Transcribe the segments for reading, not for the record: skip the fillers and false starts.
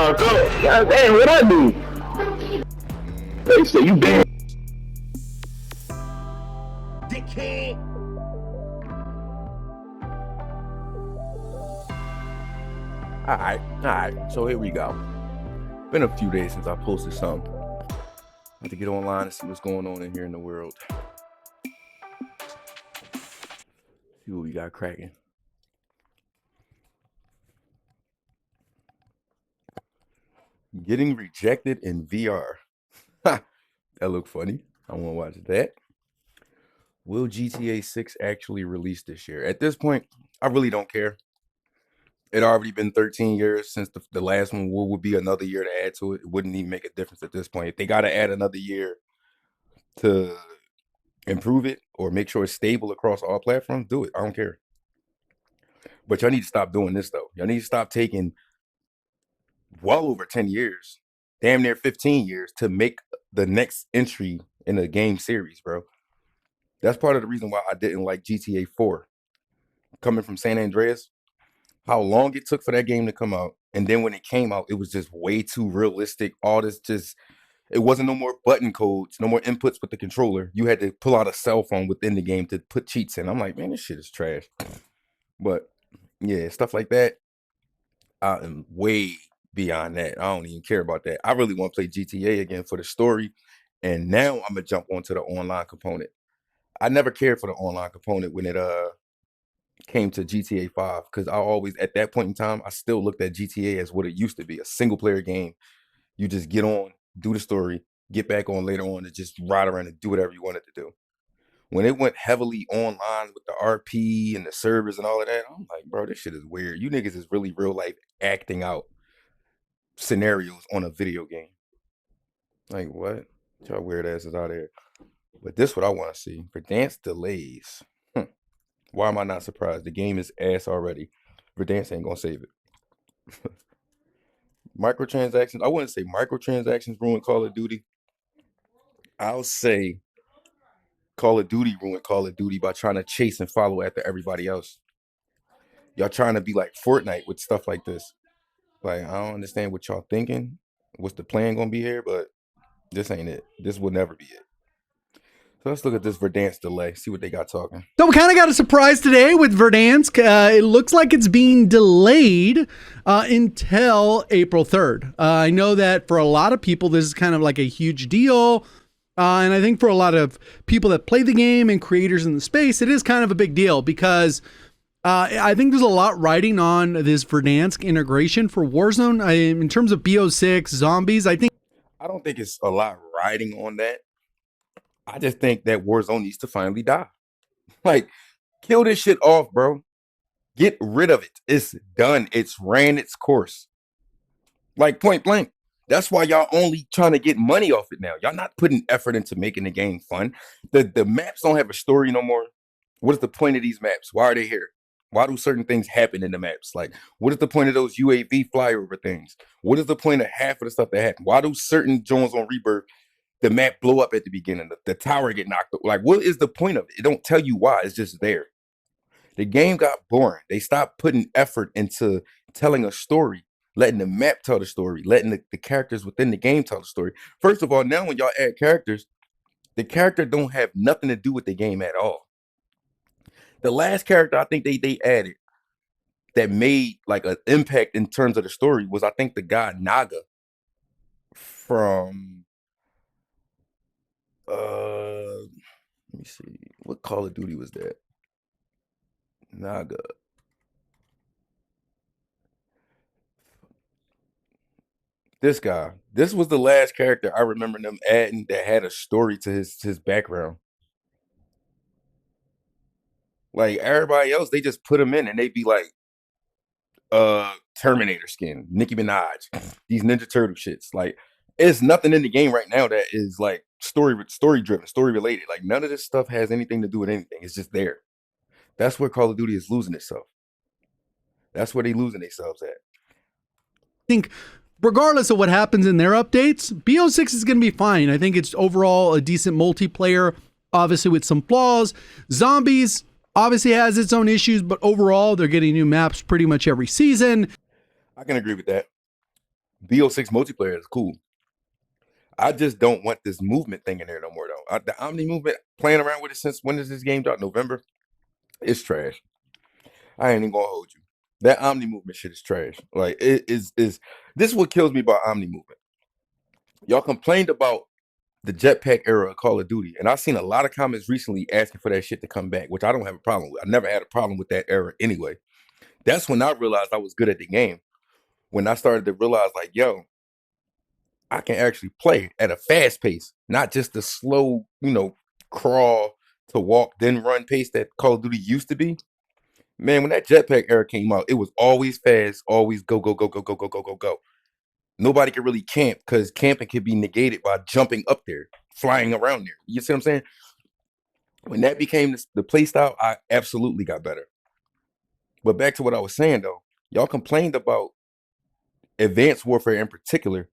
Oh, go. God damn, what I do? They say you bad. Dickhead. All right. So here we go. Been a few days since I posted something. I have to get online and see what's going on in here in the world. See what we got cracking. Getting rejected in VR. That looked funny. I want to watch that. Will GTA 6 actually release this year? At this point, I really don't care. It already been 13 years since the last one. Would be another year to add to it. It wouldn't even make a difference at this point. If they got to add another year to improve it or make sure it's stable across all platforms, do it. I don't care. But y'all need to stop doing this, though. Y'all need to stop taking well over 10 years, damn near 15 years to make the next entry in a game series, bro. That's part of the reason why I didn't like GTA 4. Coming from San Andreas, how long it took for that game to come out. And then when it came out, it was just way too realistic. All this it wasn't no more button codes, no more inputs with the controller. You had to pull out a cell phone within the game to put cheats in. I'm like, man, this shit is trash. But yeah, stuff like that, I am way beyond that. I don't even care about that. I really want to play GTA again for the story. And now I'm going to jump onto the online component. I never cared for the online component when it came to GTA 5 because I always, at that point in time, I still looked at GTA as what it used to be, a single player game. You just get on, do the story, get back on later on and just ride around and do whatever you wanted to do. When it went heavily online with the RP and the servers and all of that, I'm like, bro, this shit is weird. You niggas is really real life acting out scenarios on a video game. Like, what? Y'all weird asses out there. But this what I want to see. Verdansk delays. Why am I not surprised? The game is ass already. Verdansk ain't gonna save it. Microtransactions. I wouldn't say microtransactions ruin Call of Duty. I'll say Call of Duty ruined Call of Duty by trying to chase and follow after everybody else. Y'all trying to be like Fortnite with stuff like this. Like, I don't understand what y'all thinking. What's the plan gonna be here? But this ain't it. This will never be it. So let's look at this Verdansk delay, see what they got talking. So we kind of got a surprise today with Verdansk. It looks like it's being delayed until April 3rd. I know that for a lot of people, this is kind of like a huge deal. And I think for a lot of people that play the game and creators in the space, it is kind of a big deal because I think there's a lot riding on this Verdansk integration for Warzone. In terms of BO6, zombies, I don't think it's a lot riding on that. I just think that Warzone needs to finally die. Like, kill this shit off, bro. Get rid of it. It's done. It's ran its course. Like, point blank. That's why y'all only trying to get money off it now. Y'all not putting effort into making the game fun. The maps don't have a story no more. What is the point of these maps? Why are they here? Why do certain things happen in the maps? Like, what is the point of those UAV flyover things? What is the point of half of the stuff that happened? Why do certain Jones on Rebirth, the map blow up at the beginning, the tower get knocked up? Like, what is the point of it? It don't tell you why. It's just there. The game got boring. They stopped putting effort into telling a story, letting the map tell the story, letting the characters within the game tell the story. First of all, now when y'all add characters, the character don't have nothing to do with the game at all. The last character I think they added that made like an impact in terms of the story was, I think, the guy Naga from let me see, what Call of Duty was that? Naga. This guy. This was the last character I remember them adding that had a story to his background. Like, everybody else, they just put him in and they'd be like, Terminator skin, Nicki Minaj, these Ninja Turtle shits. Like, there's nothing in the game right now that is like story driven, story related. Like, none of this stuff has anything to do with anything. It's just there. That's where Call of Duty is losing itself. That's where they losing themselves at. I think regardless of what happens in their updates, BO6 is going to be fine. I think it's overall a decent multiplayer, obviously with some flaws. Zombies obviously has its own issues, but overall they're getting new maps pretty much every season. I can agree with that. BO6 multiplayer is cool. I just don't want this movement thing in there no more, though. The Omni movement, playing around with it since when does this game drop? November? It's trash. I ain't even gonna hold you. That Omni movement shit is trash. Like, it is this is what kills me about Omni movement. Y'all complained about the jetpack era of Call of Duty, and I've seen a lot of comments recently asking for that shit to come back, which I don't have a problem with. I never had a problem with that era anyway. That's when I realized I was good at the game. When I started to realize, like, yo, I can actually play at a fast pace, not just the slow, crawl to walk, then run pace that Call of Duty used to be. Man, when that jetpack era came out, it was always fast, always go, go, go, go, go, go, go, go, go. Nobody could really camp because camping could be negated by jumping up there, flying around there. You see what I'm saying? When that became the play style, I absolutely got better. But back to what I was saying, though, y'all complained about Advanced Warfare in particular.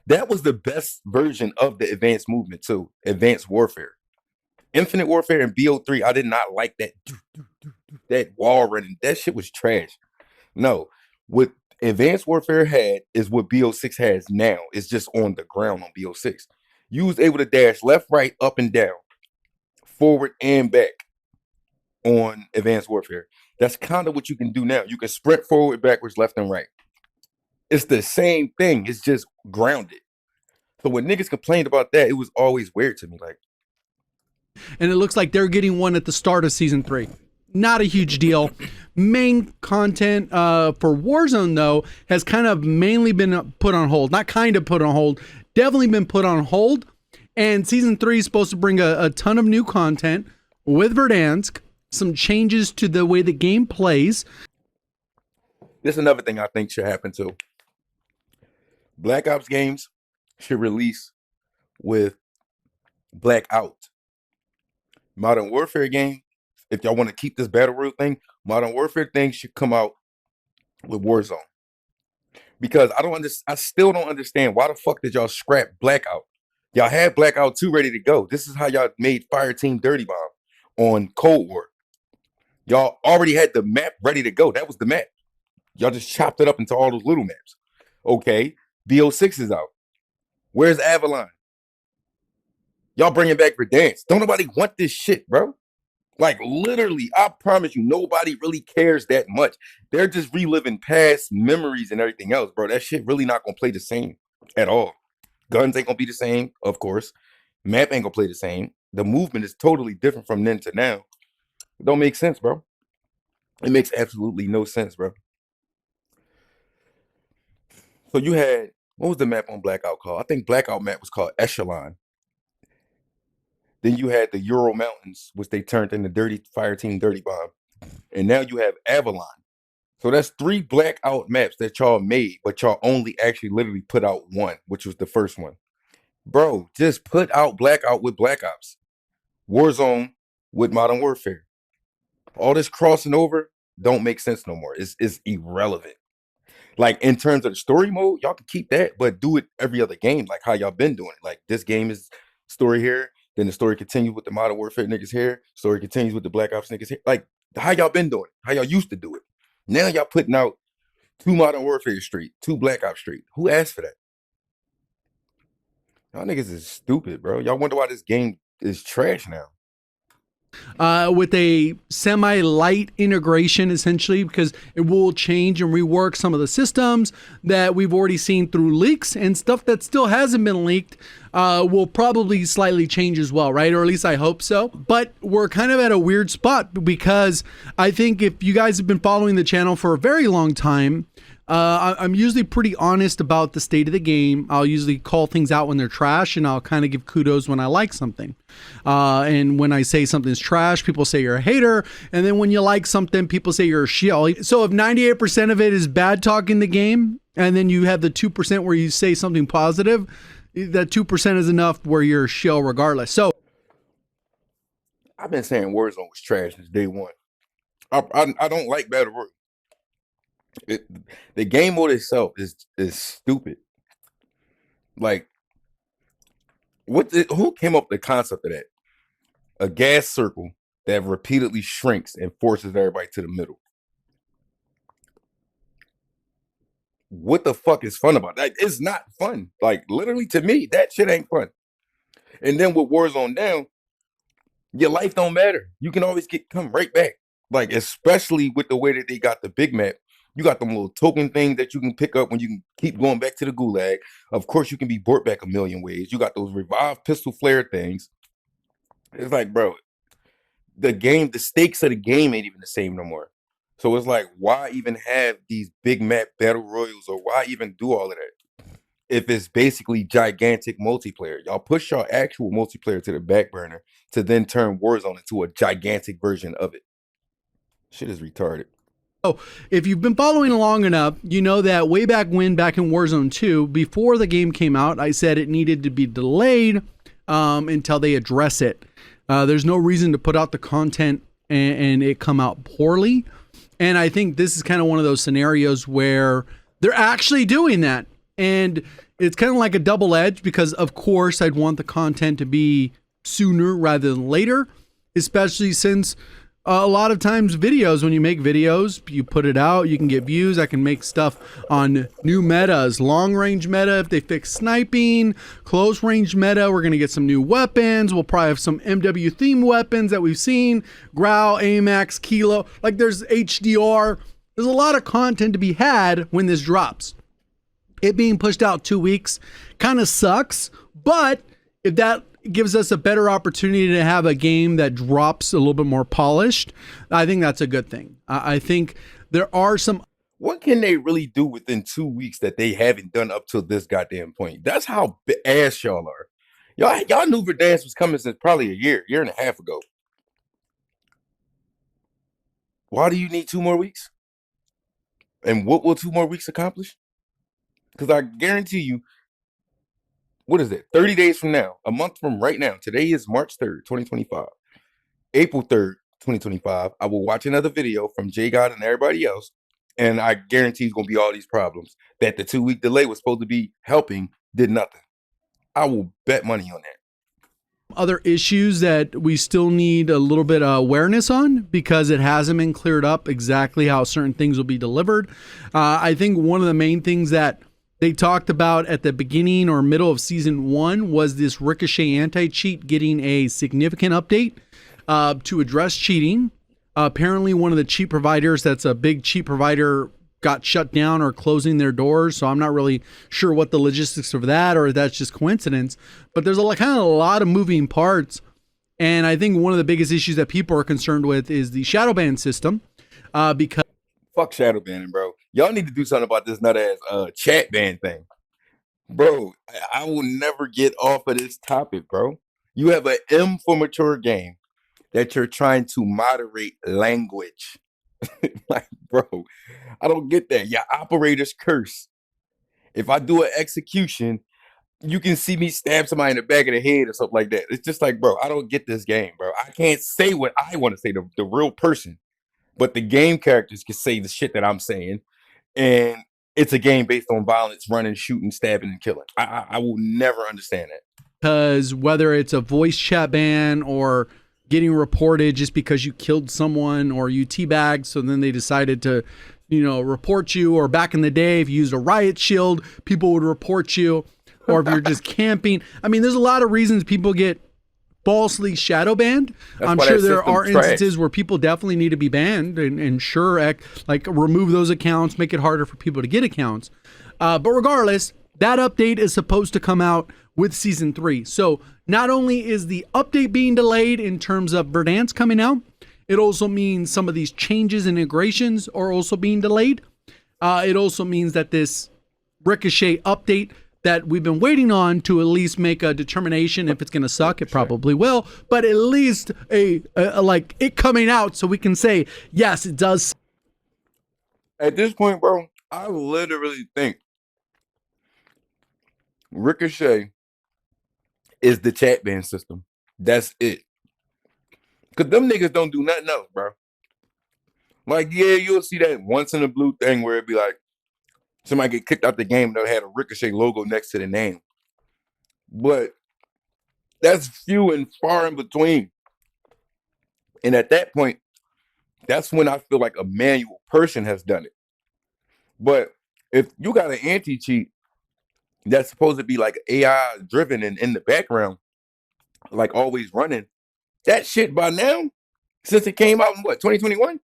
That was the best version of the advanced movement too. Advanced Warfare, Infinite Warfare, and BO3. I did not like that wall running. That shit was trash. No, what Advanced Warfare had is what BO6 has now. It's just on the ground on BO6. You was able to dash left, right, up, and down, forward and back on Advanced Warfare. That's kind of what you can do now. You can sprint forward, backwards, left, and right. It's the same thing. It's just grounded. So when niggas complained about that, it was always weird to me. Like, and it looks like they're getting one at the start of season 3. Not a huge deal. Main content for Warzone, though, has kind of mainly been put on hold. Not kind of put on hold. Definitely been put on hold. And season 3 is supposed to bring a ton of new content with Verdansk, some changes to the way the game plays. This is another thing I think should happen too. Black Ops games should release with Blackout. Modern Warfare game, if y'all want to keep this battle royale thing, Modern Warfare thing should come out with Warzone. Because I still don't understand why the fuck did y'all scrap Blackout? Y'all had Blackout 2 ready to go. This is how y'all made Fireteam Dirty Bomb on Cold War. Y'all already had the map ready to go. That was the map. Y'all just chopped it up into all those little maps. Okay, BO6 is out. Where's Avalon? Y'all bringing back Verdansk. Don't nobody want this shit, bro. Like, literally, I promise you, nobody really cares that much. They're just reliving past memories and everything else, bro. That shit really not gonna play the same at all. Guns ain't gonna be the same, of course. Map ain't gonna play the same. The movement is totally different from then to now. It don't make sense, bro. It makes absolutely no sense, bro. So you had, what was the map on Blackout called? I think Blackout map was called Echelon. Then you had the Ural Mountains, which they turned into Fireteam Dirty Bomb. And now you have Avalon. So that's 3 Blackout maps that y'all made, but y'all only actually literally put out one, which was the first one. Bro, just put out Blackout with Black Ops. Warzone with Modern Warfare. All this crossing over don't make sense no more. It's irrelevant. Like, in terms of the story mode, y'all can keep that, but do it every other game, like how y'all been doing it. Like, this game is story here, then the story continues with the Modern Warfare niggas here, story continues with the Black Ops niggas here. Like, how y'all been doing it, how y'all used to do it. Now y'all putting out 2 Modern Warfare straight, 2 Black Ops straight. Who asked for that? Y'all niggas is stupid, bro. Y'all wonder why this game is trash now. With a semi-light integration, essentially, because it will change and rework some of the systems that we've already seen through leaks, and stuff that still hasn't been leaked will probably slightly change as well, right? Or at least I hope so. But we're kind of at a weird spot, because I think if you guys have been following the channel for a very long time, I'm usually pretty honest about the state of the game. I'll usually call things out when they're trash, and I'll kind of give kudos when I like something. And when I say something's trash, people say you're a hater. And then when you like something, people say you're a shill. So if 98% of it is bad talking the game, and then you have the 2% where you say something positive, that 2% is enough where you're a shill regardless. So I've been saying Warzone was trash since day one. I don't like Battle Royale. The game mode itself is stupid. Like, who came up with the concept of that? A gas circle that repeatedly shrinks and forces everybody to the middle. what the fuck is fun about that? It's not fun. Like, literally, to me, that shit ain't fun. And then with Warzone down, your life don't matter. You can always come right back. Like, especially with the way that they got the big map. You got them little token things that you can pick up when you can keep going back to the gulag. Of course, you can be brought back a million ways. You got those revived pistol flare things. It's like, bro, the stakes of the game ain't even the same no more. So it's like, why even have these big map battle royals, or why even do all of that if it's basically gigantic multiplayer? Y'all push your actual multiplayer to the back burner to then turn Warzone into a gigantic version of it. Shit is retarded. Oh, if you've been following along enough, you know that way back in Warzone 2, before the game came out, I said it needed to be delayed until they address it. There's no reason to put out the content and it come out poorly. And I think this is kind of one of those scenarios where they're actually doing that. And it's kind of like a double edge, because of course I'd want the content to be sooner rather than later, especially since a lot of times videos, when you make videos, you put it out, you can get views. I can make stuff on new metas, long range meta. If they fix sniping, close range meta, we're going to get some new weapons. We'll probably have some MW theme weapons that we've seen, Growl, AMAX, Kilo, like there's HDR. There's a lot of content to be had when this drops. It being pushed out 2 weeks kind of sucks, but if that gives us a better opportunity to have a game that drops a little bit more polished, I think that's a good thing. I think there are some. What can they really do within 2 weeks that they haven't done up to this goddamn point? That's how ass y'all are. Y'all knew Verdansk was coming since probably a year and a half ago. Why do you need 2 more weeks? And what will 2 more weeks accomplish? Because I guarantee you, what is it? 30 days from now, a month from right now. Today is March 3rd, 2025. April 3rd, 2025. I will watch another video from J God and everybody else, and I guarantee it's going to be all these problems that the 2-week delay was supposed to be helping, did nothing. I will bet money on that. Other issues that we still need a little bit of awareness on, because it hasn't been cleared up exactly how certain things will be delivered. I think one of the main things that they talked about at the beginning or middle of season 1 was this Ricochet anti-cheat getting a significant update to address cheating. Apparently one of the cheat providers that's a big cheat provider got shut down or closing their doors. So I'm not really sure what the logistics of that, or if that's just coincidence. But there's a lot of moving parts. And I think one of the biggest issues that people are concerned with is the shadow ban system. Because fuck shadow banning, bro. Y'all need to do something about this nut ass chat ban thing. Bro, I will never get off of this topic, bro. You have an M for mature game that you're trying to moderate language. Like, bro, I don't get that. Your operators curse. If I do an execution, you can see me stab somebody in the back of the head or something like that. It's just like, bro, I don't get this game, bro. I can't say what I want to say, the real person. But the game characters can say the shit that I'm saying. And it's a game based on violence, running, shooting, stabbing, and killing. I will never understand that. Because whether it's a voice chat ban or getting reported just because you killed someone or you teabagged, so then they decided to, report you. Or back in the day, if you used a riot shield, people would report you. Or if you're just camping. I mean, there's a lot of reasons people get falsely shadow banned. I'm sure there are instances where people definitely need to be banned, and sure, like remove those accounts, make it harder for people to get accounts. But regardless, that update is supposed to come out with season 3. So not only is the update being delayed in terms of Verdansk coming out, it also means some of these changes and integrations are also being delayed. It also means that this Ricochet update that we've been waiting on to at least make a determination if it's going to suck. It probably will, but at least a like it coming out so we can say, yes, it does. At this point, bro, I literally think Ricochet is the chat ban system. That's it. Because them niggas don't do nothing else, bro. Like, yeah, you'll see that once in a blue thing where it'd be like, somebody get kicked out the game and they had a Ricochet logo next to the name. But that's few and far in between. And at that point, that's when I feel like a manual person has done it. But if you got an anti-cheat that's supposed to be like AI driven and in the background, like always running, that shit by now, since it came out in what, 2021?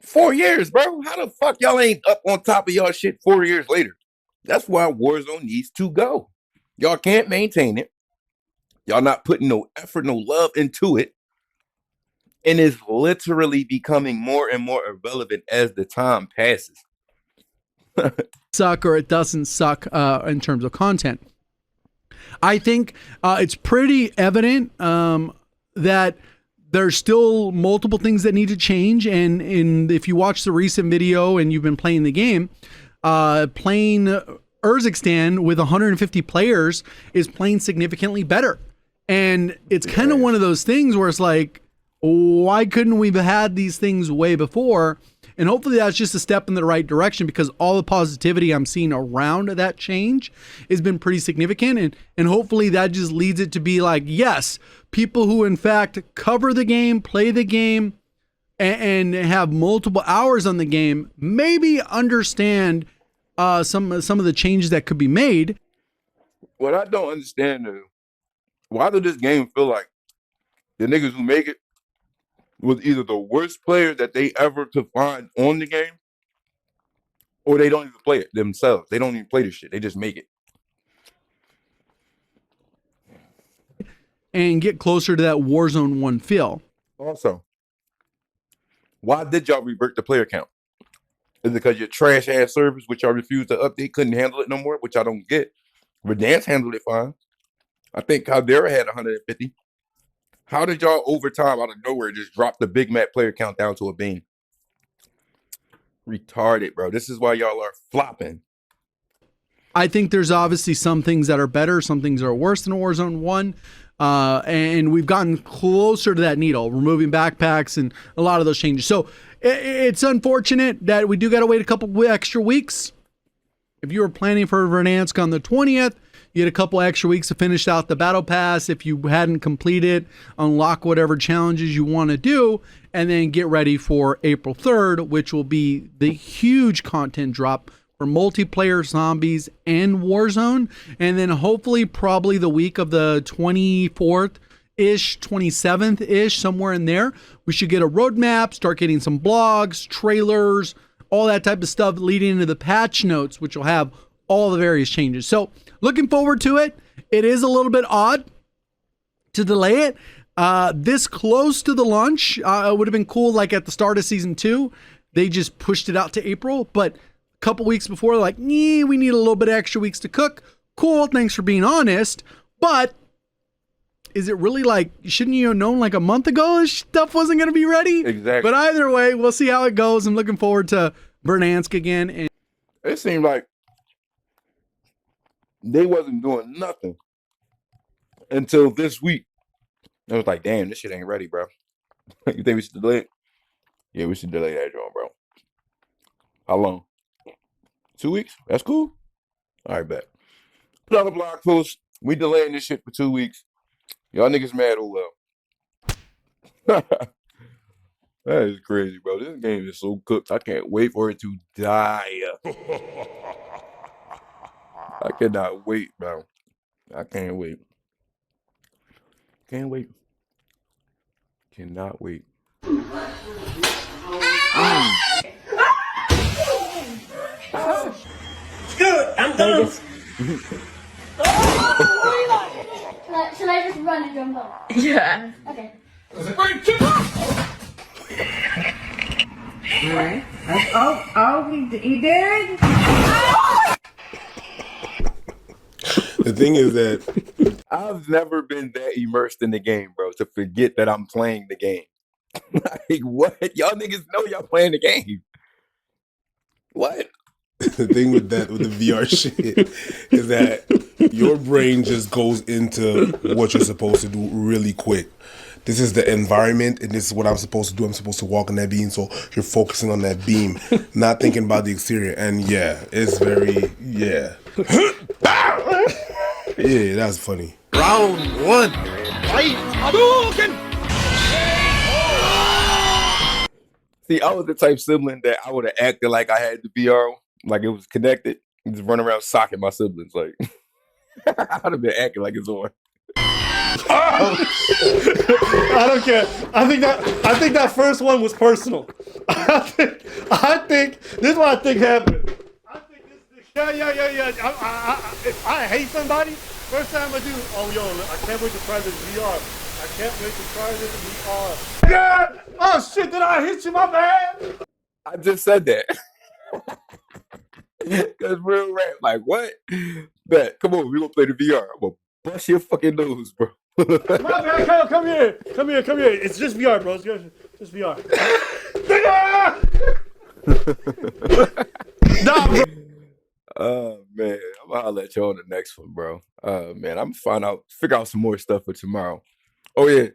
4 years, bro. How the fuck y'all ain't up on top of y'all shit 4 years later? That's why Warzone needs to go. Y'all can't maintain it. Y'all not putting no effort, no love into it. And it's literally becoming more and more irrelevant as the time passes. Suck or it doesn't suck in terms of content. I think it's pretty evident that there's still multiple things that need to change. And if you watch the recent video and you've been playing the game, playing Urzikstan with 150 players is playing significantly better. And it's kind of one of those things where it's like, why couldn't we have had these things way before? And hopefully that's just a step in the right direction, because all the positivity I'm seeing around that change has been pretty significant. And hopefully that just leads it to be like, yes, people who in fact cover the game, play the game, and have multiple hours on the game, maybe understand some of the changes that could be made. What I don't understand is, why does this game feel like the niggas who make it was either the worst player that they ever could find on the game, or they don't even play it themselves. They don't even play this shit. They just make it. And get closer to that Warzone 1 feel. Also, why did y'all revert the player count? Is it because your trash ass service, which y'all refused to update, couldn't handle it no more, which I don't get? Verdansk handled it fine. I think Caldera had 150. How did y'all overtime out of nowhere just drop the Big Mac player count down to a bean? Retarded, bro. This is why y'all are flopping. I think there's obviously some things that are better, some things that are worse than Warzone 1. And we've gotten closer to that needle, removing backpacks and a lot of those changes. So it's unfortunate that we do got to wait a couple extra weeks. If you were planning for Verdansk on the 20th, you had a couple extra weeks to finish out the battle pass. If you hadn't completed, unlock whatever challenges you want to do, and then get ready for April 3rd, which will be the huge content drop for multiplayer, zombies, and Warzone. And then hopefully probably the week of the 24th-ish, 27th-ish, somewhere in there, we should get a roadmap, start getting some blogs, trailers, all that type of stuff leading into the patch notes, which will have all the various changes. So looking forward to it. It is a little bit odd to delay it this close to the launch. It would have been cool, like at the start of season 2, they just pushed it out to April, but a couple weeks before, like, we need a little bit of extra weeks to cook. Cool, thanks for being honest. But is it really like, shouldn't you have known like a month ago this stuff wasn't going to be ready? Exactly. But either way, we'll see how it goes. I'm looking forward to Verdansk again. And it seemed like they wasn't doing nothing until this week. I was like, damn, this shit ain't ready, bro. You think we should delay it? Yeah, we should delay that, John, bro. How long? 2 weeks? That's cool. All right, bet. Put out a blog post. We delaying this shit for 2 weeks. Y'all niggas mad, oh well. That is crazy, bro. This game is so cooked. I can't wait for it to die. I cannot wait, bro. I can't wait. Can't wait. Cannot wait. Good, I'm done. Should I just run and jump up? Yeah. Okay. Alright. He did? The thing is that I've never been that immersed in the game, bro, to forget that I'm playing the game. Like, what? Y'all niggas know y'all playing the game. What? the thing with that, with the VR shit, is that your brain just goes into what you're supposed to do really quick. This is the environment, and this is what I'm supposed to do. I'm supposed to walk on that beam, so you're focusing on that beam, not thinking about the exterior. And yeah, it's very, yeah. Yeah, that's funny. Round 1. Fight Hadouken! See, I was the type sibling that I would have acted like I had the VR like it was connected. Just run around socking my siblings. Like I'd have been acting like it's on. I don't care. I think that first one was personal. I think this is what I think happened. I think this. Yeah. If I hate somebody, first time I do. Oh yo, I can't wait to try this VR. I can't wait to try this VR. Yeah. Oh shit! Did I hit you? My bad. I just said that. Cause real rap, like what? Bet, come on, we gonna play the VR. I'm gonna bust your fucking nose, bro. My bad. Come here. It's just VR, bro. It's just VR. Nah, bro. Oh man, I'm gonna holler at you on the next one, bro. Man, I'm gonna figure out some more stuff for tomorrow. Oh yeah,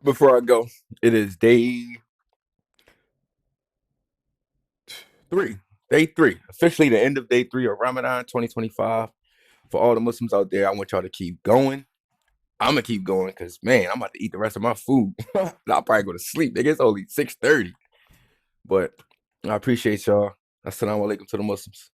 before I go, it is day 3. Day 3, officially the end of day 3 of Ramadan 2025. For all the Muslims out there, I want y'all to keep going. I'm gonna keep going because man, I'm about to eat the rest of my food. I'll probably go to sleep. It's only 6:30. But I appreciate y'all. Assalamu alaikum to the Muslims.